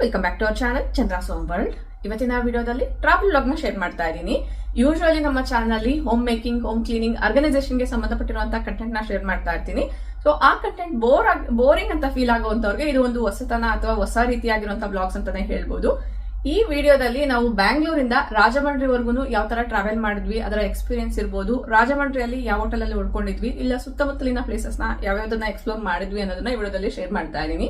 Welcome back to our channel Chandra ಸೋಮ್ world. ಇವತ್ತಿನ ವಿಡಿಯೋದಲ್ಲಿ ಟ್ರಾವೆಲ್ ವ್ಲಾಗ್ ನ ಶೇರ್ ಮಾಡ್ತಾ ಇದ್ದೀನಿ. ಯೂಶುವಲಿ ನಮ್ಮ ಚಾನಲ್ ಅಲ್ಲಿ home making, home cleaning, organisation ಗೆ ಸಂಬಂಧಪಟ್ಟಿರುವಂತಹ ಕಂಟೆಂಟ್ ನ ಶೇರ್ ಮಾಡ್ತಾ ಇರ್ತೀನಿ. ಸೊ ಆ ಕಂಟೆಂಟ್ ಬೋರಿಂಗ್ ಅಂತ ಫೀಲ್ ಆಗುವಂತವ್ರಿಗೆ ಇದು ಒಂದು ಹೊಸತನ ಅಥವಾ ಹೊಸ ರೀತಿಯಾಗಿರುವಂತಹ ಬ್ಲಾಗ್ಸ್ ಅಂತಾನೆ ಹೇಳ್ಬೋದು. ಈ ವಿಡಿಯೋದಲ್ಲಿ ನಾವು ಬ್ಯಾಂಗ್ಳೂರಿಂದ ರಾಜಮಂಡ್ರಿವರೆಗೂ ಯಾವ ತರ ಟ್ರಾವೆಲ್ ಮಾಡಿದ್ವಿ, ಅದರ ಎಕ್ಸ್ಪೀರಿಯನ್ಸ್ ಇರ್ಬೋದು, ರಾಜಮಂಡ್ರಿಯಲ್ಲಿ ಯಾವ ಹೋಟೆಲ್ ಅಲ್ಲಿ ಉಳ್ಕೊಂಡಿದ್ವಿ, ಇಲ್ಲ ಸುತ್ತಮುತ್ತಲಿನ ಪ್ಲೇಸಸ್ ನ ಯಾವ್ಯಾವ್ದನ್ನ ಎಕ್ಸ್ಪ್ಲೋರ್ ಮಾಡಿದ್ವಿ ಅನ್ನೋದನ್ನ ಈ ವಿಡಿಯೋದಲ್ಲಿ ಶೇರ್ ಮಾಡ್ತಾ ಇದ್ದೀನಿ.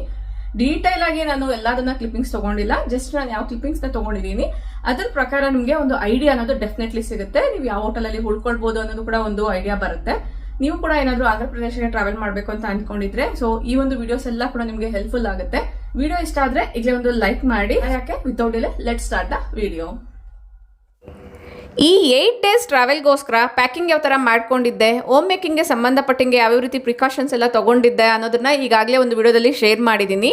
ಡೀಟೇಲ್ ಆಗಿ ನಾನು ಎಲ್ಲದನ್ನ ಕ್ಲಿಪ್ಪಿಂಗ್ಸ್ ತಗೊಂಡಿಲ್ಲ, ಜಸ್ಟ್ ನಾನು ಯಾವ ಕ್ಲಿಪ್ಪಿಂಗ್ಸ್ ನ ತಗೊಂಡಿದ್ದೀನಿ ಅದ್ರ ಪ್ರಕಾರ ನಿಮ್ಗೆ ಒಂದು ಐಡಿಯಾ ಅನ್ನೋದು ಡೆಫಿನೆಟ್ಲಿ ಸಿಗುತ್ತೆ. ನೀವು ಯಾವ ಹೋಟೆಲ್ ಅಲ್ಲಿ ಉಳ್ಕೊಳ್ಬಹುದು ಅನ್ನೋದು ಕೂಡ ಒಂದು ಐಡಿಯಾ ಬರುತ್ತೆ. ನೀವು ಕೂಡ ಏನಾದ್ರು ಆಂಧ್ರ ಪ್ರದೇಶಕ್ಕೆ ಟ್ರಾವೆಲ್ ಮಾಡಬೇಕು ಅಂತ ಅನ್ಕೊಂಡಿದ್ರೆ ಸೊ ಈ ಒಂದು ವಿಡಿಯೋಸ್ ಎಲ್ಲ ಕೂಡ ನಿಮ್ಗೆ ಹೆಲ್ಪ್ಫುಲ್ ಆಗುತ್ತೆ. ವಿಡಿಯೋ ಇಷ್ಟ ಆದ್ರೆ ಈಗಲೇ ಒಂದು ಲೈಕ್ ಮಾಡಿ. ಯಾಕೆ without delay let's start the video. ಈ 8 days ಟ್ರಾವೆಲ್ಗೋಸ್ಕರ ಪ್ಯಾಕಿಂಗ್ ಯಾವ ಥರ ಮಾಡ್ಕೊಂಡಿದ್ದೆ, ಹೋಮ್ ಮೇಕಿಂಗ್ಗೆ ಸಂಬಂಧಪಟ್ಟಂಗೆ ಯಾವ್ಯಾವ ರೀತಿ ಪ್ರಿಕಾಷನ್ಸ್ ಎಲ್ಲ ತಗೊಂಡಿದ್ದೆ ಅನ್ನೋದನ್ನ ಈಗಾಗಲೇ ಒಂದು ವಿಡಿಯೋದಲ್ಲಿ ಶೇರ್ ಮಾಡಿದ್ದೀನಿ.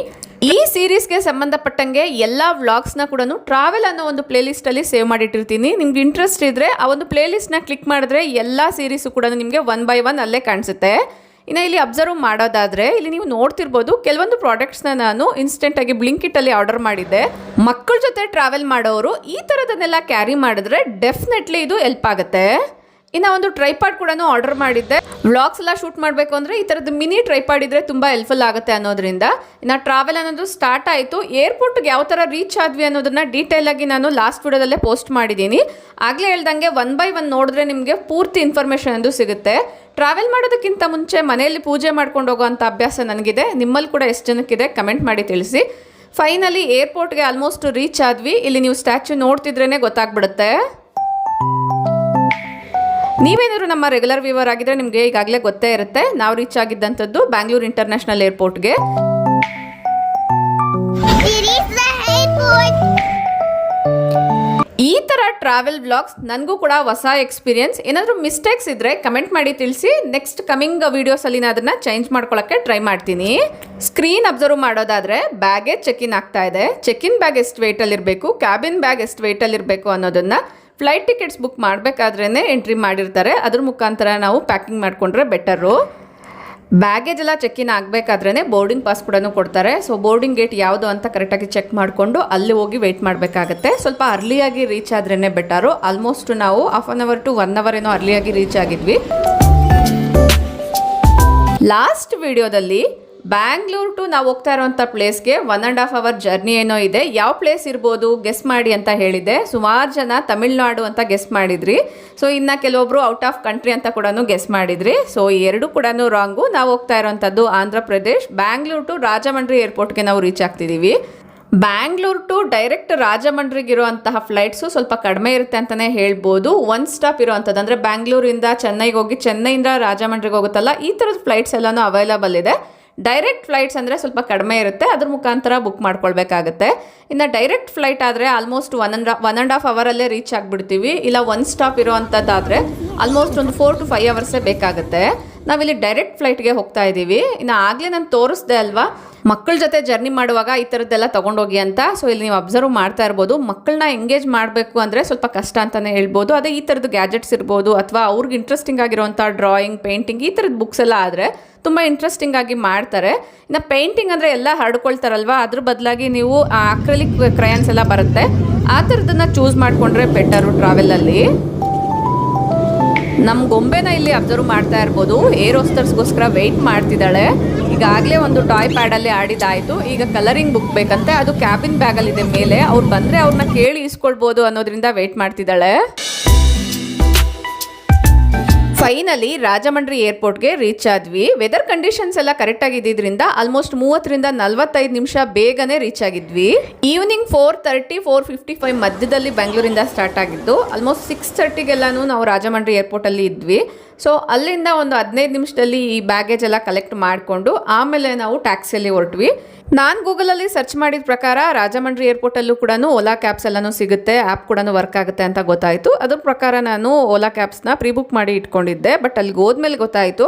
ಈ ಸೀರೀಸ್ಗೆ ಸಂಬಂಧಪಟ್ಟಂಗೆ ಎಲ್ಲ ವ್ಲಾಗ್ಸ್ನ ಕೂಡ ಟ್ರಾವೆಲ್ ಅನ್ನೋ ಒಂದು ಪ್ಲೇಲಿಸ್ಟಲ್ಲಿ ಸೇವ್ ಮಾಡಿಟ್ಟಿರ್ತೀನಿ. ನಿಮ್ಗೆ ಇಂಟ್ರೆಸ್ಟ್ ಇದ್ದರೆ ಆ ಒಂದು ಪ್ಲೇಲಿಸ್ಟ್ನ ಕ್ಲಿಕ್ ಮಾಡಿದ್ರೆ ಎಲ್ಲ ಸೀರೀಸು ಕೂಡ ನಿಮಗೆ 1 by 1 ಅಲ್ಲೇ ಕಾಣಿಸುತ್ತೆ. ಇನ್ನು ಇಲ್ಲಿ ಅಬ್ಸರ್ವ್ ಮಾಡೋದಾದರೆ ಇಲ್ಲಿ ನೀವು ನೋಡ್ತಿರ್ಬೋದು, ಕೆಲವೊಂದು ಪ್ರಾಡಕ್ಟ್ಸ್ನ ನಾನು ಇನ್ಸ್ಟೆಂಟಾಗಿ ಬ್ಲಿಂಕಿಟಲ್ಲಿ ಆರ್ಡರ್ ಮಾಡಿದ್ದೆ. ಮಕ್ಕಳ ಜೊತೆ ಟ್ರಾವೆಲ್ ಮಾಡೋರು ಈ ಥರದನ್ನೆಲ್ಲ ಕ್ಯಾರಿ ಮಾಡಿದ್ರೆ ಡೆಫಿನೆಟ್ಲಿ ಇದು ಹೆಲ್ಪ್ ಆಗುತ್ತೆ. ಇನ್ನು ಒಂದು ಟ್ರೈಪಾಡ್ ಕೂಡ ಆರ್ಡರ್ ಮಾಡಿದ್ದೆ. ವ್ಲಾಗ್ಸ್ ಎಲ್ಲ ಶೂಟ್ ಮಾಡಬೇಕು ಅಂದರೆ ಈ ಥರದ್ದು ಮಿನಿ ಟ್ರೈಪಾಡ್ ಇದ್ರೆ ತುಂಬ ಹೆಲ್ಪ್ಫುಲ್ ಆಗುತ್ತೆ ಅನ್ನೋದ್ರಿಂದ. ಇನ್ನು ಟ್ರಾವೆಲ್ ಅನ್ನೋದು ಸ್ಟಾರ್ಟ್ ಆಯಿತು. ಏರ್ಪೋರ್ಟ್ಗೆ ಯಾವ ಥರ ರೀಚ್ ಆದ್ವಿ ಅನ್ನೋದನ್ನ ಡೀಟೇಲ್ ಆಗಿ ನಾನು ಲಾಸ್ಟ್ ವಿಡಿಯೋದಲ್ಲೇ ಪೋಸ್ಟ್ ಮಾಡಿದ್ದೀನಿ. ಆಗಲೇ ಹೇಳ್ದಂಗೆ 1 by 1 ನೋಡಿದ್ರೆ ನಿಮಗೆ ಪೂರ್ತಿ ಇನ್ಫಾರ್ಮೇಷನ್ ಅದು ಸಿಗುತ್ತೆ. ಟ್ರಾವೆಲ್ ಮಾಡೋದಕ್ಕಿಂತ ಮುಂಚೆ ಮನೆಯಲ್ಲಿ ಪೂಜೆ ಮಾಡ್ಕೊಂಡು ಹೋಗೋವಂಥ ಅಭ್ಯಾಸ ನನಗಿದೆ. ನಿಮ್ಮಲ್ಲಿ ಕೂಡ ಎಷ್ಟು ಜನಕ್ಕಿದೆ ಕಮೆಂಟ್ ಮಾಡಿ ತಿಳಿಸಿ. ಫೈನಲಿ ಏರ್ಪೋರ್ಟ್ಗೆ ಆಲ್ಮೋಸ್ಟ್ ರೀಚ್ ಆದ್ವಿ. ಇಲ್ಲಿ ನೀವು ಸ್ಟ್ಯಾಚ್ಯೂ ನೋಡ್ತಿದ್ರೇ ಗೊತ್ತಾಗ್ಬಿಡುತ್ತೆ. ನೀವೇನಾದ್ರು ನಮ್ಮ ರೆಗ್ಯುಲರ್ ವ್ಯೂವರ್ ಆಗಿದ್ರೆ ನಿಮಗೆ ಈಗಾಗಲೇ ಗೊತ್ತೇ ಇರುತ್ತೆ. ನಾವು ರೀಚ್ ಆಗಿದ್ದಂಥದ್ದು ಬ್ಯಾಂಗ್ಳೂರ್ ಇಂಟರ್ನ್ಯಾಷನಲ್ ಏರ್ಪೋರ್ಟ್ಗೆ. ಈ ಥರ ಟ್ರಾವೆಲ್ ವ್ಲಾಗ್ಸ್ ನನಗೂ ಕೂಡ ಹೊಸ ಎಕ್ಸ್ಪೀರಿಯನ್ಸ್. ಏನಾದರೂ ಮಿಸ್ಟೇಕ್ಸ್ ಇದ್ದರೆ ಕಮೆಂಟ್ ಮಾಡಿ ತಿಳಿಸಿ. ನೆಕ್ಸ್ಟ್ ಕಮಿಂಗ್ ವೀಡಿಯೋಸಲ್ಲಿ ನಾನು ಅದನ್ನು ಚೇಂಜ್ ಮಾಡ್ಕೊಳ್ಳೋಕ್ಕೆ ಟ್ರೈ ಮಾಡ್ತೀನಿ. ಸ್ಕ್ರೀನ್ ಅಬ್ಸರ್ವ್ ಮಾಡೋದಾದರೆ ಬ್ಯಾಗೇಜ್ ಚೆಕ್-ಇನ್ ಆಗ್ತಾ ಇದೆ. ಚೆಕ್-ಇನ್ ಬ್ಯಾಗ್ ಎಷ್ಟು ವೆಯ್ಟಲ್ಲಿರಬೇಕು, ಕ್ಯಾಬಿನ್ ಬ್ಯಾಗ್ ಎಷ್ಟು ವೆಯ್ಟಲ್ಲಿರಬೇಕು ಅನ್ನೋದನ್ನು ಫ್ಲೈಟ್ ಟಿಕೆಟ್ಸ್ ಬುಕ್ ಮಾಡಬೇಕಾದ್ರೇ ಎಂಟ್ರಿ ಮಾಡಿರ್ತಾರೆ. ಅದ್ರ ಮುಖಾಂತರ ನಾವು ಪ್ಯಾಕಿಂಗ್ ಮಾಡಿಕೊಂಡ್ರೆ ಬೆಟರು. ಬ್ಯಾಗೇಜ್ ಎಲ್ಲ ಚೆಕ್-ಇನ್ ಆಗಬೇಕಾದ್ರೇ ಬೋರ್ಡಿಂಗ್ ಪಾಸ್ ಕೂಡ ಕೊಡ್ತಾರೆ. ಸೊ ಬೋರ್ಡಿಂಗ್ ಗೇಟ್ ಯಾವುದು ಅಂತ ಕರೆಕ್ಟಾಗಿ ಚೆಕ್ ಮಾಡಿಕೊಂಡು ಅಲ್ಲಿ ಹೋಗಿ ವೆಯ್ಟ್ ಮಾಡಬೇಕಾಗತ್ತೆ. ಸ್ವಲ್ಪ ಅರ್ಲಿಯಾಗಿ ರೀಚ್ ಆದ್ರೇ ಬೆಟರು. ಆಲ್ಮೋಸ್ಟ್ ನಾವು 1/2 hour to 1 hour ಏನೋ ಅರ್ಲಿಯಾಗಿ ರೀಚ್ ಆಗಿದ್ವಿ. ಲಾಸ್ಟ್ ವಿಡಿಯೋದಲ್ಲಿ ಬ್ಯಾಂಗ್ಳೂರ್ ಟು ನಾವು ಹೋಗ್ತಾ ಇರೋವಂಥ ಪ್ಲೇಸ್ಗೆ 1.5 hour ಜರ್ನಿ ಏನೋ ಇದೆ. ಯಾವ ಪ್ಲೇಸ್ ಇರ್ಬೋದು ಗೆಸ್ ಮಾಡಿ ಅಂತ ಹೇಳಿದೆ. ಸುಮಾರು ಜನ ತಮಿಳ್ನಾಡು ಅಂತ ಗೆಸ್ ಮಾಡಿದ್ರಿ. ಸೊ ಇನ್ನು ಕೆಲವೊಬ್ರು ಔಟ್ ಆಫ್ ಕಂಟ್ರಿ ಅಂತ ಕೂಡ ಗೆಸ್ ಮಾಡಿದ್ರಿ. ಸೊ ಎರಡು ಕೂಡ ರಾಂಗು. ನಾವು ಹೋಗ್ತಾ ಇರೋವಂಥದ್ದು ಆಂಧ್ರ ಪ್ರದೇಶ್. ಬ್ಯಾಂಗ್ಳೂರ್ ಟು ರಾಜಮಂಡ್ರಿ ಏರ್ಪೋರ್ಟ್ಗೆ ನಾವು ರೀಚ್ ಆಗ್ತಿದ್ದೀವಿ. ಬ್ಯಾಂಗ್ಳೂರ್ ಟು ಡೈರೆಕ್ಟ್ ರಾಜಮಂಡ್ರಿಗೆ ಇರುವಂತಹ ಫ್ಲೈಟ್ಸು ಸ್ವಲ್ಪ ಕಡಿಮೆ ಇರುತ್ತೆ ಅಂತಲೇ ಹೇಳ್ಬೋದು. 1 stop ಇರುವಂಥದ್ದು ಅಂದರೆ ಬ್ಯಾಂಗ್ಳೂರಿಂದ ಚೆನ್ನೈಗೆ ಹೋಗಿ ಚೆನ್ನೈಯಿಂದ ರಾಜಮಂಡ್ರಿಗೆ ಹೋಗುತ್ತಲ್ಲ, ಈ ಥರದ ಫ್ಲೈಟ್ಸ್ ಎಲ್ಲನೂ ಅವೈಲಬಲ್ ಇದೆ. ಡೈರೆಕ್ಟ್ ಫ್ಲೈಟ್ಸ್ ಅಂದರೆ ಸ್ವಲ್ಪ ಕಡಿಮೆ ಇರುತ್ತೆ, ಅದ್ರ ಮುಖಾಂತರ ಬುಕ್ ಮಾಡ್ಕೊಳ್ಬೇಕಾಗತ್ತೆ. ಇನ್ನು ಡೈರೆಕ್ಟ್ ಫ್ಲೈಟ್ ಆದರೆ ಆಲ್ಮೋಸ್ಟ್ 1.5 hour ಅಲ್ಲೇ ರೀಚ್ ಆಗಿಬಿಡ್ತೀವಿ. ಇಲ್ಲ 1 stop ಇರೋವಂಥದ್ದಾದರೆ ಆಲ್ಮೋಸ್ಟ್ ಒಂದು 4 to 5 hours ಬೇಕಾಗುತ್ತೆ. ನಾವಿಲ್ಲಿ ಡೈರೆಕ್ಟ್ ಫ್ಲೈಟ್ಗೆ ಹೋಗ್ತಾ ಇದ್ದೀವಿ. ಇನ್ನು ಆಗಲೇ ನಾನು ತೋರಿಸ್ದೆ ಅಲ್ವಾ ಮಕ್ಕಳ ಜೊತೆ ಜರ್ನಿ ಮಾಡುವಾಗ ಈ ಥರದ್ದೆಲ್ಲ ತೊಗೊಂಡೋಗಿ ಅಂತ. ಸೊ ಇಲ್ಲಿ ನೀವು ಅಬ್ಸರ್ವ್ ಮಾಡ್ತಾ ಇರ್ಬೋದು, ಮಕ್ಕಳನ್ನ ಎಂಗೇಜ್ ಮಾಡಬೇಕು ಅಂದರೆ ಸ್ವಲ್ಪ ಕಷ್ಟ ಅಂತಲೇ ಹೇಳ್ಬೋದು. ಅದೇ ಈ ಥರದ್ದು ಗ್ಯಾಜೆಟ್ಸ್ ಇರ್ಬೋದು ಅಥವಾ ಅವ್ರಿಗೆ ಇಂಟ್ರೆಸ್ಟಿಂಗ್ ಆಗಿರುವಂಥ ಡ್ರಾಯಿಂಗ್, ಪೇಂಟಿಂಗ್ ಈ ಥರದ್ದು ಬುಕ್ಸ್ ಎಲ್ಲ ಆದರೆ ತುಂಬ ಇಂಟ್ರೆಸ್ಟಿಂಗ್ ಆಗಿ ಮಾಡ್ತಾರೆ. ಇನ್ನು ಪೇಂಟಿಂಗ್ ಅಂದರೆ ಎಲ್ಲ ಹರಡ್ಕೊಳ್ತಾರಲ್ವ, ಅದ್ರ ಬದಲಾಗಿ ನೀವು ಅಕ್ರಿಲಿಕ್ ಕ್ರಯಾನ್ಸ್ ಎಲ್ಲ ಬರುತ್ತೆ, ಆ ಥರದನ್ನ ಚೂಸ್ ಮಾಡಿಕೊಂಡ್ರೆ ಬೆಟರು ಟ್ರಾವೆಲಲ್ಲಿ. ನಮ್ಮ ಗೊಂಬೆನ ಇಲ್ಲಿ ಅಬ್ಸರ್ವ್ ಮಾಡ್ತಾ ಇರ್ಬೋದು. ಏರ್ ಹೋಸ್ಟರ್ಸ್ಗೋಸ್ಕರ ವೆಯ್ಟ್ ಮಾಡ್ತಿದ್ದಾಳೆ. ಈಗಾಗಲೇ ಒಂದು ಟಾಯ್ ಪ್ಯಾಡಲ್ಲಿ ಆಡಿದಾಯಿತು. ಈಗ ಕಲರಿಂಗ್ ಬುಕ್ ಬೇಕಂತೆ, ಅದು ಕ್ಯಾಬಿನ್ ಬ್ಯಾಗಲ್ಲಿದೆ ಮೇಲೆ. ಅವ್ರು ಬಂದರೆ ಅವ್ರನ್ನ ಕೇಳಿ ಇಸ್ಕೊಳ್ಬೋದು ಅನ್ನೋದ್ರಿಂದ ವೆಯ್ಟ್ ಮಾಡ್ತಿದ್ದಾಳೆ. ಫೈನಲಿ ರಾಜಮಂಡ್ರಿ ಏರ್ಪೋರ್ಟ್ಗೆ ರೀಚ್ ಆದ್ವಿ. ವೆದರ್ ಕಂಡೀಷನ್ಸ್ ಎಲ್ಲ ಕರೆಕ್ಟಾಗಿ ಇದ್ದಿದ್ದರಿಂದ ಆಲ್ಮೋಸ್ಟ್ 30 ರಿಂದ 45 ನಿಮಿಷ ಬೇಗನೆ ರೀಚ್ ಆಗಿದ್ವಿ. ಈವ್ನಿಂಗ್ 4:30, 4:55 ಮಧ್ಯದಲ್ಲಿ ಬೆಂಗಳೂರಿಂದ ಸ್ಟಾರ್ಟ್ ಆಗಿದ್ದು. ಆಲ್ಮೋಸ್ಟ್ 6:30ಗೆಲ್ಲನೂ ನಾವು ರಾಜಮಂಡ್ರಿ ಏರ್ಪೋರ್ಟಲ್ಲಿ ಇದ್ವಿ. ಸೊ ಅಲ್ಲಿಂದ ಒಂದು 15 ನಿಮಿಷದಲ್ಲಿ ಈ ಬ್ಯಾಗೇಜ್ ಎಲ್ಲ ಕಲೆಕ್ಟ್ ಮಾಡಿಕೊಂಡು ಆಮೇಲೆ ನಾವು ಟ್ಯಾಕ್ಸಿಯಲ್ಲಿ ಹೊರಟ್ವಿ. ನಾನು ಗೂಗಲಲ್ಲಿ ಸರ್ಚ್ ಮಾಡಿದ ಪ್ರಕಾರ ರಾಜಮಂಡ್ರಿ ಏರ್ಪೋರ್ಟಲ್ಲೂ ಕೂಡ ಓಲಾ ಕ್ಯಾಬ್ಸ್ ಎಲ್ಲನೂ ಸಿಗುತ್ತೆ, ಆ್ಯಪ್ ಕೂಡ ವರ್ಕ್ ಆಗುತ್ತೆ ಅಂತ ಗೊತ್ತಾಯಿತು. ಅದ್ರ ಪ್ರಕಾರ ನಾನು ಓಲಾ ಕ್ಯಾಬ್ಸ್ನ ಪ್ರೀ ಬುಕ್ ಮಾಡಿ ಇಟ್ಕೊಂಡಿದ್ದೆ. ಅಂದ್ಕೊಂಡಿದ್ದೆ. ಬಟ್ ಅಲ್ಲಿಗೆ ಹೋದ್ಮೇಲೆ ಗೊತ್ತಾಯಿತು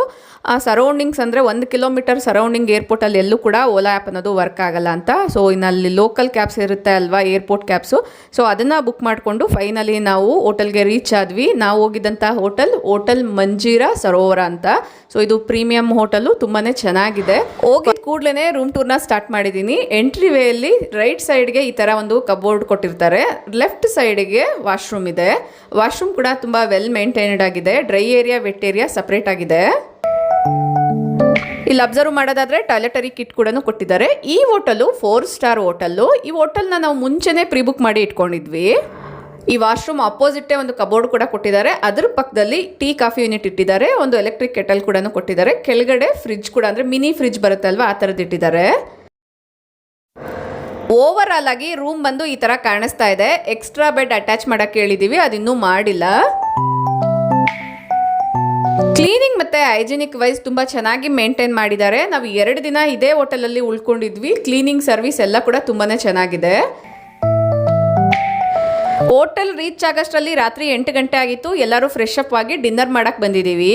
ಆ ಸರೌಂಡಿಂಗ್ಸ್ ಅಂದರೆ 1 ಕಿಲೋಮೀಟರ್ ಸರೌಂಡಿಂಗ್ ಏರ್ಪೋರ್ಟಲ್ಲಿ ಎಲ್ಲೂ ಕೂಡ ಓಲಾ ಆ್ಯಪ್ ಅನ್ನೋದು ವರ್ಕ್ ಆಗಲ್ಲ ಅಂತ. ಸೊ ಇನ್ನಲ್ಲಿ ಲೋಕಲ್ ಕ್ಯಾಬ್ಸ್ ಇರುತ್ತೆ ಅಲ್ವಾ, ಏರ್ಪೋರ್ಟ್ ಕ್ಯಾಬ್ಸು. ಸೊ ಅದನ್ನು ಬುಕ್ ಮಾಡಿಕೊಂಡು ಫೈನಲಿ ನಾವು ಹೋಟೆಲ್ಗೆ ರೀಚ್ ಆದ್ವಿ. ನಾವು ಹೋಗಿದ್ದಂಥ ಹೋಟೆಲ್ ಮಂಜೀರಾ ಸರೋವರ ಅಂತ. ಸೊ ಇದು ಪ್ರೀಮಿಯಂ ಹೋಟೆಲು, ತುಂಬಾ ಚೆನ್ನಾಗಿದೆ. ಹೋಗಿದ ಕೂಡಲೇ ರೂಮ್ ಟೂರ್ನ ಸ್ಟಾರ್ಟ್ ಮಾಡಿದ್ದೀನಿ. ಎಂಟ್ರಿ ವೇಯಲ್ಲಿ ರೈಟ್ ಸೈಡ್ಗೆ ಈ ಥರ ಒಂದು ಕಬೋರ್ಡ್ ಕೊಟ್ಟಿರ್ತಾರೆ, ಲೆಫ್ಟ್ ಸೈಡ್ಗೆ ವಾಶ್ರೂಮ್ ಇದೆ. ವಾಶ್ರೂಮ್ ಕೂಡ ತುಂಬ ವೆಲ್ ಮೇಂಟೈನ್ಡ್ ಆಗಿದೆ. Dry area wet area separate ಆಗಿದೆ. ಇಲ್ಲಿ ಅಬ್ಸರ್ವ್ ಮಾಡೋದಾದ್ರೆ ಟಾಯ್ಲೆಟರಿ ಕಿಟ್ ಕೂಡ ಕೊಟ್ಟಿದ್ದಾರೆ. ಈ ಹೋಟೆಲು 4 ಸ್ಟಾರ್ ಹೋಟೆಲ್ಲು. ಈ ಹೋಟೆಲ್ನ ನಾವು ಮುಂಚೆನೇ ಪ್ರೀ ಬುಕ್ ಮಾಡಿ ಇಟ್ಕೊಂಡಿದ್ವಿ. ಈ ವಾಶ್ರೂಮ್ ಅಪೋಸಿಟ್ಟೇ ಒಂದು ಕಬೋರ್ಡ್ ಕೂಡ ಕೊಟ್ಟಿದ್ದಾರೆ. ಅದ್ರ ಪಕ್ಕದಲ್ಲಿ ಟೀ ಕಾಫಿ ಯೂನಿಟ್ ಇಟ್ಟಿದ್ದಾರೆ. ಒಂದು ಎಲೆಕ್ಟ್ರಿಕ್ ಕೆಟಲ್ ಕೂಡ ಕೊಟ್ಟಿದ್ದಾರೆ. ಕೆಳಗಡೆ ಫ್ರಿಡ್ಜ್ ಕೂಡ, ಅಂದರೆ ಮಿನಿ ಫ್ರಿಡ್ಜ್ ಬರುತ್ತೆ ಅಲ್ವಾ, ಆ ಥರದ್ದು ಇಟ್ಟಿದ್ದಾರೆ. ಓವರ್ ಆಲ್ ಆಗಿ ರೂಮ್ ಬಂದು ಈ ಥರ ಕಾಣಿಸ್ತಾ ಇದೆ. ಎಕ್ಸ್ಟ್ರಾ ಬೆಡ್ ಅಟ್ಯಾಚ್ ಮಾಡೋಕ್ಕೆ ಹೇಳಿದ್ದೀವಿ, ಅದಿನ್ನೂ ಮಾಡಿಲ್ಲ. ಕ್ಲೀನಿಂಗ್ ಮತ್ತು ಹೈಜಿನಿಕ್ ವೈಸ್ ತುಂಬ ಚೆನ್ನಾಗಿ ಮೇಂಟೈನ್ ಮಾಡಿದ್ದಾರೆ. ನಾವು 2 ದಿನ ಇದೇ ಹೋಟೆಲಲ್ಲಿ ಉಳ್ಕೊಂಡಿದ್ವಿ. ಕ್ಲೀನಿಂಗ್ ಸರ್ವಿಸ್ ಎಲ್ಲ ಕೂಡ ತುಂಬಾ ಚೆನ್ನಾಗಿದೆ. ಹೋಟೆಲ್ ರೀಚ್ ಆಗೋಷ್ಟರಲ್ಲಿ ರಾತ್ರಿ 8 ಗಂಟೆ ಆಗಿತ್ತು. ಎಲ್ಲರೂ ಫ್ರೆಶ್ ಅಪ್ ಆಗಿ ಡಿನ್ನರ್ ಮಾಡೋಕ್ಕೆ ಬಂದಿದ್ದೀವಿ.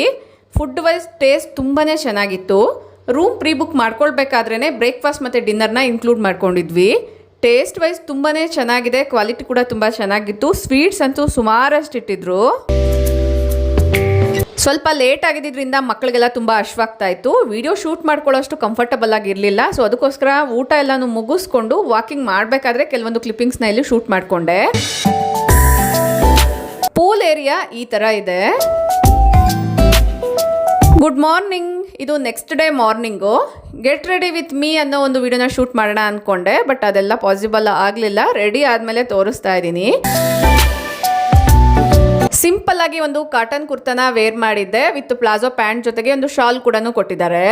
ಫುಡ್ ವೈಸ್ ಟೇಸ್ಟ್ ತುಂಬಾ ಚೆನ್ನಾಗಿತ್ತು. ರೂಮ್ ಪ್ರೀ ಬುಕ್ ಮಾಡ್ಕೊಳ್ಬೇಕಾದ್ರೇ ಬ್ರೇಕ್ಫಾಸ್ಟ್ ಮತ್ತು ಡಿನ್ನರ್ನ ಇನ್ಕ್ಲೂಡ್ ಮಾಡ್ಕೊಂಡಿದ್ವಿ. ಟೇಸ್ಟ್ ವೈಸ್ ತುಂಬಾ ಚೆನ್ನಾಗಿದೆ. ಕ್ವಾಲಿಟಿ ಕೂಡ ತುಂಬ ಚೆನ್ನಾಗಿತ್ತು. ಸ್ವೀಟ್ಸ್ ಅಂತೂ ಸುಮಾರಷ್ಟು ಇಟ್ಟಿದ್ರು. ಸ್ವಲ್ಪ ಲೇಟ್ ಆಗಿದ್ದರಿಂದ ಮಕ್ಕಳಿಗೆಲ್ಲ ತುಂಬ ಅಶ್ವಾಗ್ತಾ ಇತ್ತು. ವಿಡಿಯೋ ಶೂಟ್ ಮಾಡ್ಕೊಳ್ಳೋಷ್ಟು ಕಂಫರ್ಟಬಲ್ ಆಗಿರಲಿಲ್ಲ. ಸೊ ಅದಕ್ಕೋಸ್ಕರ ಊಟ ಎಲ್ಲನೂ ಮುಗಿಸ್ಕೊಂಡು ವಾಕಿಂಗ್ ಮಾಡಬೇಕಾದ್ರೆ ಕೆಲವೊಂದು ಕ್ಲಿಪ್ಪಿಂಗ್ಸ್ನ ಇಲ್ಲಿ ಶೂಟ್ ಮಾಡಿಕೊಂಡೆ. ಪೂಲ್ ಏರಿಯಾ ಈ ಥರ ಇದೆ. Good morning. ಇದು next day morning. Get ready with me ಅನ್ನೋ ಒಂದು ವಿಡಿಯೋನ ಶೂಟ್ ಮಾಡೋಣ ಅಂದ್ಕೊಂಡೆ, ಬಟ್ ಅದೆಲ್ಲ ಪಾಸಿಬಲ್ ಆಗಲಿಲ್ಲ. ರೆಡಿ ಆದಮೇಲೆ ತೋರಿಸ್ತಾ ಇದ್ದೀನಿ. ಸಿಂಪಲ್ ಆಗಿ ಒಂದು ಕಾಟನ್ ಕುರ್ತಾನ ವೇರ್ ಮಾಡಿದ್ದೆ ವಿತ್ ಪ್ಲಾಜೋ ಪ್ಯಾಂಟ್ ಜೊತೆಗೆ ಒಂದು ಶಾಲ್ ಕೂಡ ಕೊಟ್ಟಿದ್ದಾರೆ.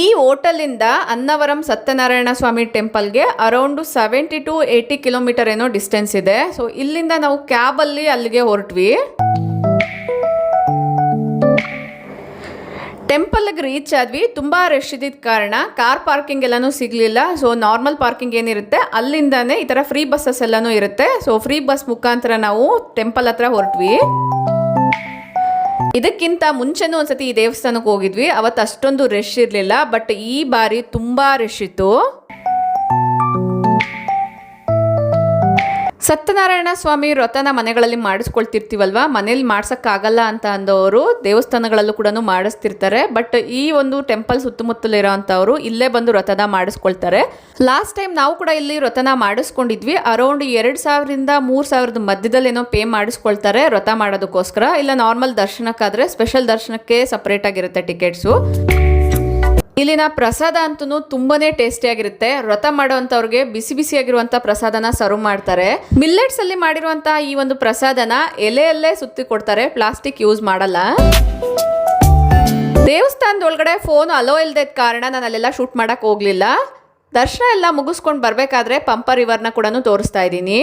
ಈ ಹೋಟೆಲಿಂದ ಅನ್ನವರಂ ಸತ್ಯನಾರಾಯಣ ಸ್ವಾಮಿ ಟೆಂಪಲ್ಗೆ ಅರೌಂಡ್ 70 to 80 ಕಿಲೋಮೀಟರ್ ಏನೋ ಡಿಸ್ಟೆನ್ಸ್ ಇದೆ. ಸೊ ಇಲ್ಲಿಂದ ನಾವು ಕ್ಯಾಬಲ್ಲಿ ಅಲ್ಲಿಗೆ ಹೊರಟ್ವಿ. ಟೆಂಪಲ್ಗೆ ರೀಚ್ ಆದ್ವಿ. ತುಂಬ ರಶ್ ಇದ್ದಿದ್ದ ಕಾರಣ ಕಾರ್ ಪಾರ್ಕಿಂಗ್ ಎಲ್ಲನೂ ಸಿಗಲಿಲ್ಲ. ಸೊ ನಾರ್ಮಲ್ ಪಾರ್ಕಿಂಗ್ ಏನಿರುತ್ತೆ ಅಲ್ಲಿಂದಾನೇ ಈ ಥರ ಫ್ರೀ ಬಸ್ಸಸ್ ಎಲ್ಲನೂ ಇರುತ್ತೆ. ಸೊ ಫ್ರೀ ಬಸ್ ಮುಖಾಂತರ ನಾವು ಟೆಂಪಲ್ ಹತ್ರ ಹೊರಟ್ವಿ. ಇದಕ್ಕಿಂತ ಮುಂಚೆನೂ ಒಂದ್ಸತಿ ಈ ದೇವಸ್ಥಾನಕ್ಕೆ ಹೋಗಿದ್ವಿ. ಅವತ್ತು ಅಷ್ಟೊಂದು ರಶ್ ಇರಲಿಲ್ಲ, ಬಟ್ ಈ ಬಾರಿ ತುಂಬ ರಶ್ ಇತ್ತು. ಸತ್ಯನಾರಾಯಣ ಸ್ವಾಮಿ ವ್ರತನ ಮನೆಗಳಲ್ಲಿ ಮಾಡಿಸ್ಕೊಳ್ತಿರ್ತೀವಲ್ವ, ಮನೇಲಿ ಮಾಡ್ಸೋಕ್ಕಾಗಲ್ಲ ಅಂತ ಅಂದವರು ದೇವಸ್ಥಾನಗಳಲ್ಲೂ ಕೂಡ ಮಾಡಿಸ್ತಿರ್ತಾರೆ. ಬಟ್ ಈ ಒಂದು ಟೆಂಪಲ್ ಸುತ್ತಮುತ್ತಲಿರೋ ಅಂಥವ್ರು ಇಲ್ಲೇ ಬಂದು ವ್ರತನ ಮಾಡಿಸ್ಕೊಳ್ತಾರೆ. ಲಾಸ್ಟ್ ಟೈಮ್ ನಾವು ಕೂಡ ಇಲ್ಲಿ ವ್ರತನ ಮಾಡಿಸ್ಕೊಂಡಿದ್ವಿ. ಅರೌಂಡ್ 2,000ರಿಂದ 3,000 ಮಧ್ಯದಲ್ಲಿ ಏನೋ ಪೇ ಮಾಡಿಸ್ಕೊಳ್ತಾರೆ ವ್ರತ ಮಾಡೋದಕ್ಕೋಸ್ಕರ. ಇಲ್ಲ ನಾರ್ಮಲ್ ದರ್ಶನಕ್ಕಾದರೆ ಸ್ಪೆಷಲ್ ದರ್ಶನಕ್ಕೆ ಸಪ್ರೇಟ್ ಆಗಿರುತ್ತೆ ಟಿಕೆಟ್ಸು. ಇಲ್ಲಿನ ಪ್ರಸಾದ ಅಂತೂ ತುಂಬಾನೇ ಟೇಸ್ಟಿಯಾಗಿರುತ್ತೆ. ವ್ರತ ಮಾಡೋವಂಥವ್ರಿಗೆ ಬಿಸಿ ಬಿಸಿಯಾಗಿರುವಂಥ ಪ್ರಸಾದನ ಸರ್ವ್ ಮಾಡ್ತಾರೆ. ಮಿಲ್ಲೆಟ್ಸ್ ಅಲ್ಲಿ ಮಾಡಿರುವಂಥ ಈ ಒಂದು ಪ್ರಸಾದನ ಎಲೆಯಲ್ಲೇ ಸುತ್ತಿ ಕೊಡ್ತಾರೆ, ಪ್ಲಾಸ್ಟಿಕ್ ಯೂಸ್ ಮಾಡಲ್ಲ. ದೇವಸ್ಥಾನದ ಒಳಗಡೆ ಫೋನ್ ಅಲೋ ಇಲ್ಲದ ಕಾರಣ ನಾನು ಅಲ್ಲೆಲ್ಲ ಶೂಟ್ ಮಾಡಕ್ ಹೋಗ್ಲಿಲ್ಲ. ದರ್ಶನ ಎಲ್ಲ ಮುಗಿಸ್ಕೊಂಡು ಬರಬೇಕಾದ್ರೆ ಪಂಪ ರಿವರ್ನ ಕೂಡ ತೋರಿಸ್ತಾ ಇದ್ದೀನಿ.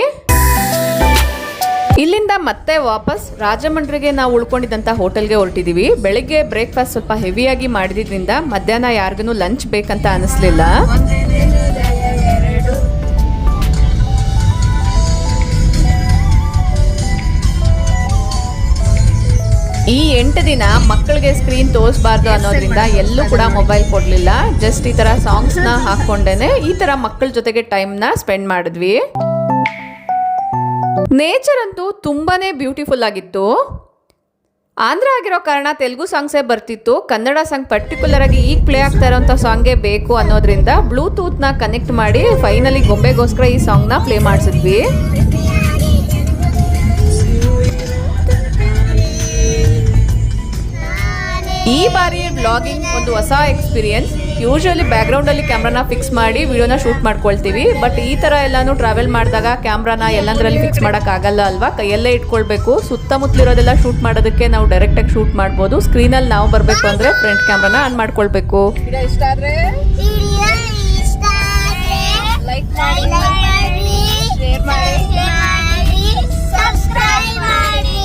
ಇಲ್ಲಿಂದ ಮತ್ತೆ ವಾಪಸ್ ರಾಜಮಂಡ್ರಿಗೆ ನಾವು ಉಳ್ಕೊಂಡಿದ್ದಂಥ ಹೋಟೆಲ್ಗೆ ಹೊರಟಿದ್ದೀವಿ. ಬೆಳಿಗ್ಗೆ ಬ್ರೇಕ್ಫಾಸ್ಟ್ ಸ್ವಲ್ಪ ಹೆವಿಯಾಗಿ ಮಾಡಿದ್ರಿಂದ ಮಧ್ಯಾಹ್ನ ಯಾರಿಗೂ ಲಂಚ್ ಬೇಕಂತ ಅನಿಸ್ಲಿಲ್ಲ. ಈ 8 ದಿನ ಮಕ್ಕಳಿಗೆ ಸ್ಕ್ರೀನ್ ತೋರಿಸಬಾರ್ದು ಅನ್ನೋದ್ರಿಂದ ಎಲ್ಲೂ ಕೂಡ ಮೊಬೈಲ್ ಕೊಡಲಿಲ್ಲ. ಜಸ್ಟ್ ಈ ಥರ ಸಾಂಗ್ಸ್ನ ಹಾಕ್ಕೊಂಡೇನೆ ಈ ಥರ ಮಕ್ಕಳ ಜೊತೆಗೆ ಟೈಮ್ನ ಸ್ಪೆಂಡ್ ಮಾಡಿದ್ವಿ. ನೇಚರ್ ಅಂತೂ ತುಂಬಾನೇ ಬ್ಯೂಟಿಫುಲ್ ಆಗಿತ್ತು. ಆಂಧ್ರ ಆಗಿರೋ ಕಾರಣ ತೆಲುಗು ಸಾಂಗ್ಸೇ ಬರ್ತಿತ್ತು. ಕನ್ನಡ ಸಾಂಗ್ ಪರ್ಟಿಕ್ಯುಲರ್ ಆಗಿ ಈಗ ಪ್ಲೇ ಆಗ್ತಾ ಇರೋಂಥ ಸಾಂಗೇ ಬೇಕು ಅನ್ನೋದ್ರಿಂದ ಬ್ಲೂಟೂತ್ನ ಕನೆಕ್ಟ್ ಮಾಡಿ ಫೈನಲಿ ಗೊಂಬೆಗೋಸ್ಕರ ಈ ಸಾಂಗ್ನ ಪ್ಲೇ ಮಾಡಿಸಿದ್ವಿ. ಈ ಬಾರಿ ವ್ಲಾಗಿಂಗ್ ಒಂದು ಹೊಸ ಎಕ್ಸ್ಪೀರಿಯನ್ಸ್. ಯೂಶುವಲಿ ಬ್ಯಾಕ್ಗ್ರೌಂಡಲ್ಲಿ ಕ್ಯಾಮ್ರಾನ ಫಿಕ್ಸ್ ಮಾಡಿ ವಿಡಿಯೋನ ಶೂಟ್ ಮಾಡ್ಕೊಳ್ತೀವಿ. ಬಟ್ ಈ ಥರ ಎಲ್ಲಾನು ಟ್ರಾವೆಲ್ ಮಾಡಿದಾಗ ಕ್ಯಾಮ್ರಾನ ಎಲ್ಲಂದ್ರಲ್ಲಿ ಫಿಕ್ಸ್ ಮಾಡೋಕ್ಕಾಗಲ್ಲ ಅಲ್ವಾ, ಕೈಯಲ್ಲೇ ಇಟ್ಕೊಳ್ಬೇಕು. ಸುತ್ತಮುತ್ತಲಿರೋದೆಲ್ಲ ಶೂಟ್ ಮಾಡೋದಕ್ಕೆ ನಾವು ಡೈರೆಕ್ಟಾಗಿ ಶೂಟ್ ಮಾಡ್ಬೋದು. ಸ್ಕ್ರೀನಲ್ಲಿ ನಾವು ಬರಬೇಕು ಅಂದರೆ ಫ್ರಂಟ್ ಕ್ಯಾಮ್ರಾನ ಆನ್ ಮಾಡ್ಕೊಳ್ಬೇಕು. ಇಷ್ಟ ಆದರೆ ಲೈಕ್ ಮಾಡಿ, ಶೇರ್ ಮಾಡಿ, ಸಬ್ಸ್ಕ್ರೈಬ್ ಮಾಡಿ.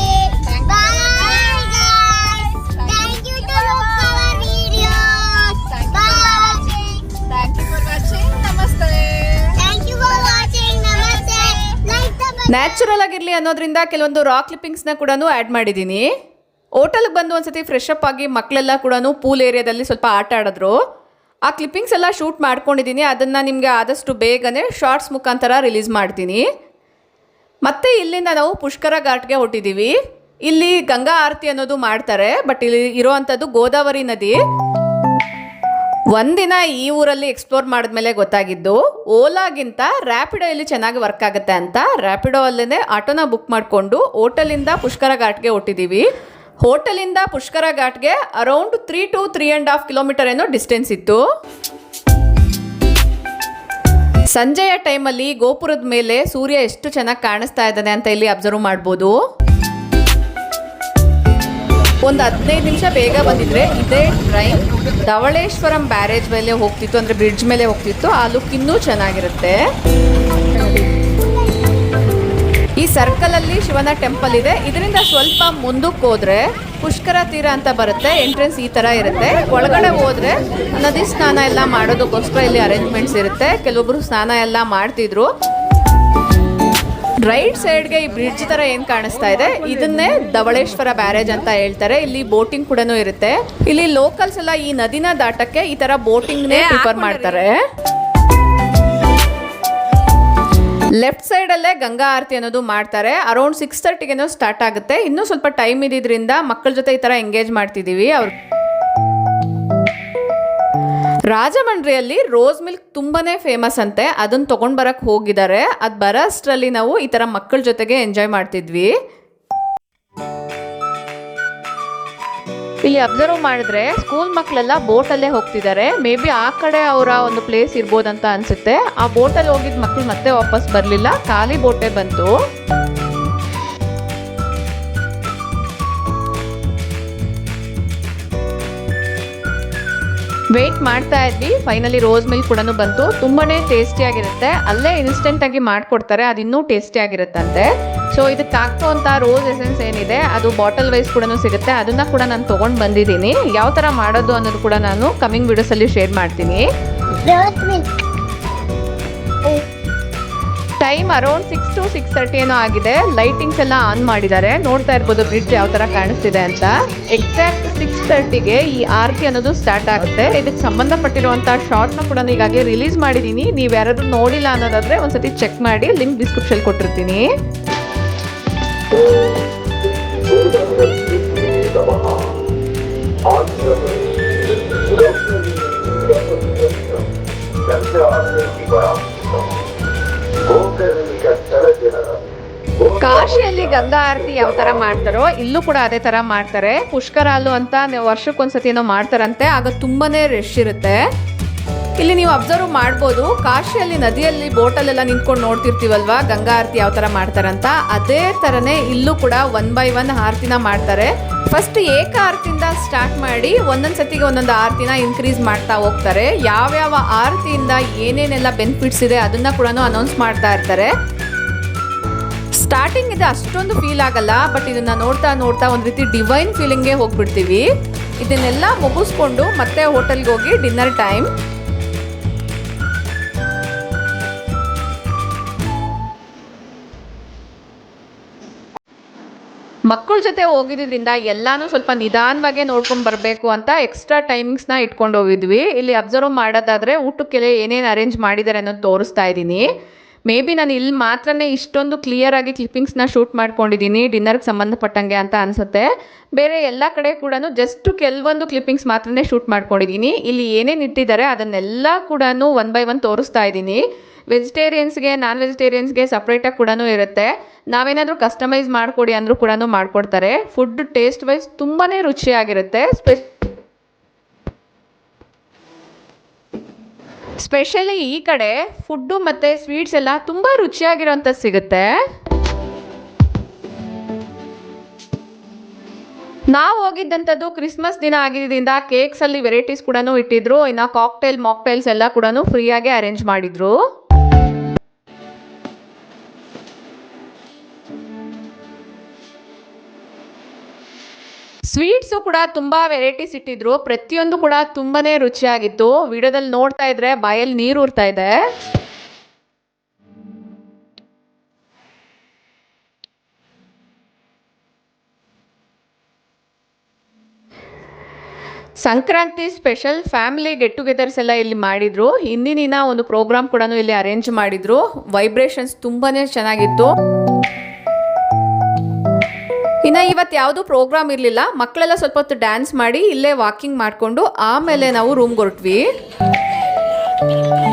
ನ್ಯಾಚುರಲ್ ಆಗಿರಲಿ ಅನ್ನೋದ್ರಿಂದ ಕೆಲವೊಂದು ರಾಕ್ ಕ್ಲಿಪ್ಪಿಂಗ್ಸ್ನ ಕೂಡ ಆ್ಯಡ್ ಮಾಡಿದ್ದೀನಿ. ಹೋಟೆಲ್ಗೆ ಬಂದು ಒಂದ್ಸತಿ ಫ್ರೆಶ್ ಅಪ್ ಆಗಿ ಮಕ್ಕಳೆಲ್ಲ ಕೂಡ ಪೂಲ್ ಏರಿಯಾದಲ್ಲಿ ಸ್ವಲ್ಪ ಆಟ ಆಡಿದ್ರು. ಆ ಕ್ಲಿಪ್ಪಿಂಗ್ಸ್ ಎಲ್ಲ ಶೂಟ್ ಮಾಡ್ಕೊಂಡಿದ್ದೀನಿ. ಅದನ್ನು ನಿಮಗೆ ಆದಷ್ಟು ಬೇಗನೆ ಶಾರ್ಟ್ಸ್ ಮುಖಾಂತರ ರಿಲೀಸ್ ಮಾಡ್ತೀನಿ. ಮತ್ತು ಇಲ್ಲಿಂದ ನಾವು ಪುಷ್ಕರ ಘಾಟ್ಗೆ ಹೊಟ್ಟಿದ್ದೀವಿ. ಇಲ್ಲಿ ಗಂಗಾ ಆರತಿ ಅನ್ನೋದು ಮಾಡ್ತಾರೆ, ಬಟ್ ಇಲ್ಲಿ ಇರೋವಂಥದ್ದು ಗೋದಾವರಿ ನದಿ. ಒಂದಿನ ಈ ಊರಲ್ಲಿ ಎಕ್ಸ್ಪ್ಲೋರ್ ಮಾಡಿದ್ಮೇಲೆ ಗೊತ್ತಾಗಿದ್ದು ಓಲಾಗಿಂತ ರ್ಯಾಪಿಡೋ ಇಲ್ಲಿ ಚೆನ್ನಾಗಿ ವರ್ಕ್ ಆಗುತ್ತೆ ಅಂತ. ರ್ಯಾಪಿಡೋ ಅಲ್ಲೇ ಆಟೋನ ಬುಕ್ ಮಾಡಿಕೊಂಡು ಹೋಟೆಲಿಂದ ಪುಷ್ಕರ ಘಾಟ್ಗೆ ಹೊಟ್ಟಿದ್ದೀವಿ. ಹೋಟೆಲಿಂದ ಪುಷ್ಕರ ಘಾಟ್ಗೆ ಅರೌಂಡ್ 3 to 3.5 ಕಿಲೋಮೀಟರ್ ಏನೋ ಡಿಸ್ಟೆನ್ಸ್ ಇತ್ತು. ಸಂಜೆಯ ಟೈಮಲ್ಲಿ ಗೋಪುರದ ಮೇಲೆ ಸೂರ್ಯ ಎಷ್ಟು ಚೆನ್ನಾಗಿ ಕಾಣಿಸ್ತಾ ಇದ್ದಾನೆ ಅಂತ ಇಲ್ಲಿ ಅಬ್ಸರ್ವ್ ಮಾಡ್ಬೋದು. ಒಂದು 15 ನಿಮಿಷ ಬೇಗ ಬಂದಿದ್ರೆ ಇದೇ ಟ್ರೈನ್ ಧವಳೇಶ್ವರಂ ಬ್ಯಾರೇಜ್ ಮೇಲೆ ಹೋಗ್ತಿತ್ತು, ಅಂದರೆ ಬ್ರಿಡ್ಜ್ ಮೇಲೆ ಹೋಗ್ತಿತ್ತು. ಆ ಲುಕ್ ಇನ್ನೂ ಚೆನ್ನಾಗಿರುತ್ತೆ. ಈ ಸರ್ಕಲಲ್ಲಿ ಶಿವನ ಟೆಂಪಲ್ ಇದೆ. ಇದರಿಂದ ಸ್ವಲ್ಪ ಮುಂದಕ್ಕೆ ಹೋದ್ರೆ ಪುಷ್ಕರ ತೀರ ಅಂತ ಬರುತ್ತೆ. ಎಂಟ್ರೆನ್ಸ್ ಈ ಥರ ಇರುತ್ತೆ. ಒಳಗಡೆ ಹೋದ್ರೆ ನದಿ ಸ್ನಾನ ಎಲ್ಲ ಮಾಡೋದಕ್ಕೋಸ್ಕರ ಇಲ್ಲಿ ಅರೇಂಜ್ಮೆಂಟ್ಸ್ ಇರುತ್ತೆ. ಕೆಲವೊಬ್ರು ಸ್ನಾನ ಎಲ್ಲ ಮಾಡ್ತಿದ್ರು. ರೈಟ್ ಸೈಡ್ಗೆ ಈ ಬ್ರಿಡ್ಜ್ ಥರ ಏನು ಕಾಣಿಸ್ತಾ ಇದೆ ಇದನ್ನೇ ಧವಳೇಶ್ವರ ಬ್ಯಾರೇಜ್ ಅಂತ ಹೇಳ್ತಾರೆ. ಇಲ್ಲಿ ಬೋಟಿಂಗ್ ಕೂಡ ಇರುತ್ತೆ. ಇಲ್ಲಿ ಲೋಕಲ್ಸ್ ಎಲ್ಲ ಈ ನದಿನ ದಾಟಕ್ಕೆ ಈ ಥರ ಬೋಟಿಂಗ್ನೇ ಪ್ರಿಫರ್ ಮಾಡ್ತಾರೆ. ಲೆಫ್ಟ್ ಸೈಡಲ್ಲೇ ಗಂಗಾ ಆರತಿ ಅನ್ನೋದು ಮಾಡ್ತಾರೆ. ಅರೌಂಡ್ 6:30 ಸ್ಟಾರ್ಟ್ ಆಗುತ್ತೆ. ಇನ್ನೂ ಸ್ವಲ್ಪ ಟೈಮ್ ಇದ್ದಿದ್ರಿಂದ ಮಕ್ಕಳ ಜೊತೆ ಈ ಥರ ಎಂಗೇಜ್ ಮಾಡ್ತಿದ್ದೀವಿ. ರಾಜಮಂಡ್ರಿಯಲ್ಲಿ ರೋಸ್ ಮಿಲ್ಕ್ ತುಂಬಾನೇ ಫೇಮಸ್ ಅಂತೆ. ಅದನ್ನು ತೊಗೊಂಡು ಬರಕ್ಕೆ ಹೋಗಿದ್ದಾರೆ. ಅದು ಬರೋ ಅಷ್ಟರಲ್ಲಿ ನಾವು ಈ ಥರ ಮಕ್ಕಳ ಜೊತೆಗೆ ಎಂಜಾಯ್ ಮಾಡ್ತಿದ್ವಿ. ಇಲ್ಲಿ ಅಬ್ಸರ್ವ್ ಮಾಡಿದ್ರೆ ಸ್ಕೂಲ್ ಮಕ್ಕಳೆಲ್ಲ ಬೋಟಲ್ಲೇ ಹೋಗ್ತಿದ್ದಾರೆ. ಮೇ ಬಿ ಆ ಕಡೆ ಅವರ ಒಂದು ಪ್ಲೇಸ್ ಇರ್ಬೋದಂತ ಅನ್ಸುತ್ತೆ. ಆ ಬೋಟಲ್ಲಿ ಹೋಗಿದ್ದ ಮಕ್ಕಳು ಮತ್ತೆ ವಾಪಸ್ ಬರಲಿಲ್ಲ, ಖಾಲಿ ಬೋಟೇ ಬಂತು. ವೇಟ್ ಮಾಡ್ತಾ ಇದ್ವಿ. ಫೈನಲಿ ರೋಸ್ ಮಿಲ್ಕ್ ಕೂಡ ಬಂತು. ತುಂಬಾನೇ ಟೇಸ್ಟಿಯಾಗಿರುತ್ತೆ. ಅಲ್ಲೇ ಇನ್ಸ್ಟೆಂಟಾಗಿ ಮಾಡಿಕೊಡ್ತಾರೆ. ಅದು ಇನ್ನೂ ಟೇಸ್ಟಿಯಾಗಿರುತ್ತಂತೆ. ಸೊ ಇದಕ್ಕೆ ಹಾಕುವಂಥ ರೋಸ್ ಎಸೆನ್ಸ್ ಏನಿದೆ ಅದು ಬಾಟಲ್ ವೈಸ್ ಕೂಡ ಸಿಗುತ್ತೆ. ಅದನ್ನು ಕೂಡ ನಾನು ತೊಗೊಂಡು ಬಂದಿದ್ದೀನಿ. ಯಾವ ಥರ ಮಾಡೋದು ಅನ್ನೋದು ಕೂಡ ನಾನು ಕಮಿಂಗ್ ವಿಡಿಯೋಸಲ್ಲಿ ಶೇರ್ ಮಾಡ್ತೀನಿ. ಟೈಮ್ ಅರೌಂಡ್ 6 to 6:30 ಏನೋ ಆಗಿದೆ. ಲೈಟಿಂಗ್ಸ್ ಎಲ್ಲ ಆನ್ ಮಾಡಿದ್ದಾರೆ. ನೋಡ್ತಾ ಇರ್ಬೋದು ಬ್ರಿಡ್ಜ್ ಯಾವ ಥರ ಕಾಣಿಸ್ತಿದೆ ಅಂತ. ಎಕ್ಸಾಕ್ಟ್ 6:30ಗೆ ಈ ಆರತಿ ಅನ್ನೋದು ಸ್ಟಾರ್ಟ್ ಆಗುತ್ತೆ. ಇದಕ್ಕೆ ಸಂಬಂಧಪಟ್ಟಿರುವಂಥ ಶಾರ್ಟ್ನ ಕೂಡ ಈಗಾಗಲೇ ರಿಲೀಸ್ ಮಾಡಿದ್ದೀನಿ. ನೀವು ಯಾರಾದರೂ ನೋಡಿಲ್ಲ ಅನ್ನೋದಾದರೆ ಒಂದ್ಸತಿ ಚೆಕ್ ಮಾಡಿ. ಲಿಂಕ್ ಡಿಸ್ಕ್ರಿಪ್ಷನ್ ಕೊಟ್ಟಿರ್ತೀನಿ. ಕಾಶಿಯಲ್ಲಿ ಗಂಗಾ ಆರತಿ ಯಾವ ತರ ಮಾಡ್ತಾರೋ ಇಲ್ಲೂ ಕೂಡ ಅದೇ ತರ ಮಾಡ್ತಾರೆ. ಪುಷ್ಕರ ಅಲ್ಲು ಅಂತ ವರ್ಷಕ್ಕೊಂದ್ಸತಿ ಏನೋ ಮಾಡ್ತಾರಂತೆ. ಆಗ ತುಂಬಾನೇ ರಶ್ ಇರುತ್ತೆ. ಇಲ್ಲಿ ನೀವು ಅಬ್ಸರ್ವ್ ಮಾಡ್ಬೋದು, ಕಾಶಿಯಲ್ಲಿ ನದಿಯಲ್ಲಿ ಬೋಟಲ್ಲೆಲ್ಲ ನಿಂತ್ಕೊಂಡು ನೋಡ್ತಿರ್ತೀವಲ್ವಾ ಗಂಗಾ ಆರತಿ ಯಾವ ಥರ ಮಾಡ್ತಾರಂತ, ಅದೇ ಥರನೇ ಇಲ್ಲೂ ಕೂಡ 1 by 1 ಆರತಿನ ಮಾಡ್ತಾರೆ. ಫಸ್ಟ್ ಏಕ ಆರತಿಯಿಂದ ಸ್ಟಾರ್ಟ್ ಮಾಡಿ ಒಂದೊಂದು ಸತಿಗೆ ಒಂದೊಂದು ಆರತಿನ ಇನ್ಕ್ರೀಸ್ ಮಾಡ್ತಾ ಹೋಗ್ತಾರೆ. ಯಾವ್ಯಾವ ಆರತಿಯಿಂದ ಏನೇನೆಲ್ಲ ಬೆನಿಫಿಟ್ಸ್ ಇದೆ ಅದನ್ನ ಕೂಡ ಅನೌನ್ಸ್ ಮಾಡ್ತಾ ಇರ್ತಾರೆ. ಸ್ಟಾರ್ಟಿಂಗ್ ಇದೆ ಅಷ್ಟೊಂದು ಫೀಲ್ ಆಗಲ್ಲ, ಬಟ್ ಇದನ್ನ ನೋಡ್ತಾ ನೋಡ್ತಾ ಒಂದು ರೀತಿ ಡಿವೈನ್ ಫೀಲಿಂಗ್ಗೆ ಹೋಗ್ಬಿಡ್ತೀವಿ. ಇದನ್ನೆಲ್ಲ ಮುಗಿಸ್ಕೊಂಡು ಮತ್ತೆ ಹೋಟೆಲ್ಗೆ ಹೋಗಿ ಡಿನ್ನರ್ ಟೈಮ್. ಮಕ್ಕಳ ಜೊತೆ ಹೋಗಿದ್ದರಿಂದ ಎಲ್ಲಾನು ಸ್ವಲ್ಪ ನಿಧಾನವಾಗೇ ನೋಡ್ಕೊಂಡು ಬರಬೇಕು ಅಂತ ಎಕ್ಸ್ಟ್ರಾ ಟೈಮಿಂಗ್ಸ್ನ ಇಟ್ಕೊಂಡು ಹೋಗಿದ್ವಿ. ಇಲ್ಲಿ ಅಬ್ಸರ್ವ್ ಮಾಡೋದಾದರೆ ಊಟಕ್ಕೆಲ್ಲ ಏನೇನು ಅರೇಂಜ್ ಮಾಡಿದ್ದಾರೆ ಅನ್ನೋದು ತೋರಿಸ್ತಾ ಇದ್ದೀನಿ. ಮೇ ಬಿ ನಾನು ಇಲ್ಲಿ ಮಾತ್ರನೇ ಇಷ್ಟೊಂದು ಕ್ಲಿಯರಾಗಿ ಕ್ಲಿಪ್ಪಿಂಗ್ಸ್ನ ಶೂಟ್ ಮಾಡ್ಕೊಂಡಿದ್ದೀನಿ ಡಿನ್ನರ್ಗೆ ಸಂಬಂಧಪಟ್ಟಂಗೆ ಅಂತ ಅನಿಸುತ್ತೆ. ಬೇರೆ ಎಲ್ಲ ಕಡೆ ಕೂಡ ಜಸ್ಟ್ ಕೆಲವೊಂದು ಕ್ಲಿಪ್ಪಿಂಗ್ಸ್ ಮಾತ್ರನೇ ಶೂಟ್ ಮಾಡ್ಕೊಂಡಿದ್ದೀನಿ. ಇಲ್ಲಿ ಏನೇನು ಇಟ್ಟಿದ್ದಾರೆ ಅದನ್ನೆಲ್ಲ ಕೂಡ 1 by 1 ತೋರಿಸ್ತಾ ಇದ್ದೀನಿ. ವೆಜಿಟೇರಿಯನ್ಸ್ಗೆ ನಾನ್ ವೆಜಿಟೇರಿಯನ್ಸ್ಗೆ ಸಪ್ರೇಟಾಗಿ ಕೂಡ ಇರುತ್ತೆ. ನಾವೇನಾದರೂ ಕಸ್ಟಮೈಸ್ ಮಾಡಿಕೊಡಿ ಅಂದರೂ ಕೂಡ ಮಾಡಿಕೊಡ್ತಾರೆ. ಫುಡ್ ಟೇಸ್ಟ್ ವೈಸ್ ತುಂಬಾ ರುಚಿಯಾಗಿರುತ್ತೆ. ಸ್ಪೆಷಲಿ ಈ ಕಡೆ ಫುಡ್ಡು ಮತ್ತು ಸ್ವೀಟ್ಸ್ ಎಲ್ಲ ತುಂಬ ರುಚಿಯಾಗಿರೋಂಥದ್ದು ಸಿಗುತ್ತೆ. ನಾವು ಹೋಗಿದ್ದಂಥದ್ದು ಕ್ರಿಸ್ಮಸ್ ದಿನ ಆಗಿದ್ದರಿಂದ ಕೇಕ್ಸಲ್ಲಿ ವೆರೈಟೀಸ್ ಕೂಡ ಇಟ್ಟಿದ್ರು. ಇನ್ನು ಕಾಕ್ಟೇಲ್ ಮಾಕ್ಟೈಲ್ಸ್ ಎಲ್ಲ ಕೂಡ ಫ್ರೀಯಾಗಿ ಅರೇಂಜ್ ಮಾಡಿದ್ರು. ಸ್ವೀಟ್ಸು ಕೂಡ ತುಂಬ ವೆರೈಟೀಸ್ ಇಟ್ಟಿದ್ರು. ಪ್ರತಿಯೊಂದು ಕೂಡ ತುಂಬಾ ರುಚಿಯಾಗಿತ್ತು. ವಿಡಿಯೋದಲ್ಲಿ ನೋಡ್ತಾ ಇದ್ರೆ ಬಾಯಲ್ಲಿ ನೀರು ಊರ್ತಾ ಇದೆ. ಸಂಕ್ರಾಂತಿ ಸ್ಪೆಷಲ್ ಫ್ಯಾಮಿಲಿ ಗೆಟ್ ಟುಗೆದರ್ಸ್ ಎಲ್ಲ ಇಲ್ಲಿ ಮಾಡಿದ್ರು. ಹಿಂದಿನ ಒಂದು ಪ್ರೋಗ್ರಾಮ್ ಕೂಡ ಇಲ್ಲಿ ಅರೇಂಜ್ ಮಾಡಿದ್ರು. ವೈಬ್ರೇಷನ್ಸ್ ತುಂಬಾನೇ ಚೆನ್ನಾಗಿತ್ತು. ಇನ್ನು ಇವತ್ತು ಯಾವುದು ಪ್ರೋಗ್ರಾಮ್ ಇರಲಿಲ್ಲ. ಮಕ್ಕಳೆಲ್ಲ ಸ್ವಲ್ಪ ಹೊತ್ತು ಡ್ಯಾನ್ಸ್ ಮಾಡಿ ಇಲ್ಲೇ ವಾಕಿಂಗ್ ಮಾಡಿಕೊಂಡು ಆಮೇಲೆ ನಾವು ರೂಮ್ಗೆ ಹೊರಟ್ವಿ.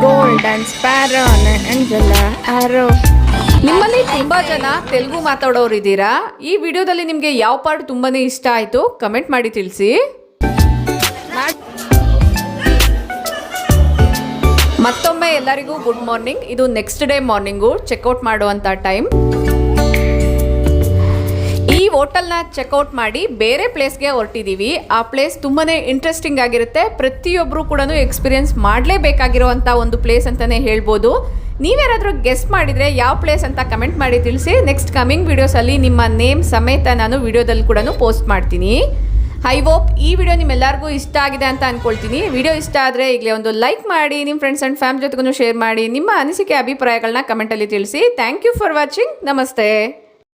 ಗೋಲ್ಡನ್ ಸ್ಪ್ಯಾರೋ, ಆಂಜೆಲಾ, ಆರೋ. ನಿಮ್ಮಲ್ಲಿ ತುಂಬಾ ಜನ ತೆಲುಗು ಮಾತಾಡೋರು ಇದ್ದೀರಾ. ಈ ವಿಡಿಯೋದಲ್ಲಿ ನಿಮಗೆ ಯಾವ ಪಾರ್ಟ್ ತುಂಬಾನೇ ಇಷ್ಟ ಆಯಿತು ಕಮೆಂಟ್ ಮಾಡಿ ತಿಳಿಸಿ. ಮತ್ತೊಮ್ಮೆ ಎಲ್ಲರಿಗೂ ಗುಡ್ ಮಾರ್ನಿಂಗ್. ಇದು ನೆಕ್ಸ್ಟ್ ಡೇ ಮಾರ್ನಿಂಗು ಚೆಕ್ಔಟ್ ಮಾಡುವಂಥ ಟೈಮ್. ಈ ಹೋಟೆಲ್ನ ಚೆಕ್ಔಟ್ ಮಾಡಿ ಬೇರೆ ಪ್ಲೇಸ್ಗೆ ಹೊರಟಿದ್ದೀವಿ. ಆ ಪ್ಲೇಸ್ ತುಂಬಾನೇ ಇಂಟ್ರೆಸ್ಟಿಂಗ್ ಆಗಿರುತ್ತೆ. ಪ್ರತಿಯೊಬ್ಬರು ಕೂಡ ಎಕ್ಸ್ಪೀರಿಯನ್ಸ್ ಮಾಡಲೇಬೇಕಾಗಿರುವಂಥ ಒಂದು ಪ್ಲೇಸ್ ಅಂತಲೇ ಹೇಳ್ಬೋದು. ನೀವ್ಯಾರಾದರೂ ಗೆಸ್ ಮಾಡಿದರೆ ಯಾವ ಪ್ಲೇಸ್ ಅಂತ ಕಮೆಂಟ್ ಮಾಡಿ ತಿಳಿಸಿ. ನೆಕ್ಸ್ಟ್ ಕಮಿಂಗ್ ವಿಡಿಯೋಸಲ್ಲಿ ನಿಮ್ಮ ನೇಮ್ ಸಮೇತ ನಾನು ವಿಡಿಯೋದಲ್ಲಿ ಕೂಡ ಪೋಸ್ಟ್ ಮಾಡ್ತೀನಿ. ಐ ಹೋಪ್ ಈ ವಿಡಿಯೋ ನಿಮ್ಮೆಲ್ಲರಿಗೂ ಇಷ್ಟ ಆಗಿದೆ ಅಂತ ಅಂದ್ಕೊಳ್ತೀನಿ. ವಿಡಿಯೋ ಇಷ್ಟ ಆದರೆ ಈಗಲೇ ಒಂದು ಲೈಕ್ ಮಾಡಿ, ನಿಮ್ಮ ಫ್ರೆಂಡ್ಸ್ ಆ್ಯಂಡ್ ಫ್ಯಾಮಿಲಿ ಜೊತೆಗೂ ಶೇರ್ ಮಾಡಿ. ನಿಮ್ಮ ಅನಿಸಿಕೆ ಅಭಿಪ್ರಾಯಗಳನ್ನ ಕಮೆಂಟಲ್ಲಿ ತಿಳಿಸಿ. Thank you for watching. ನಮಸ್ತೆ.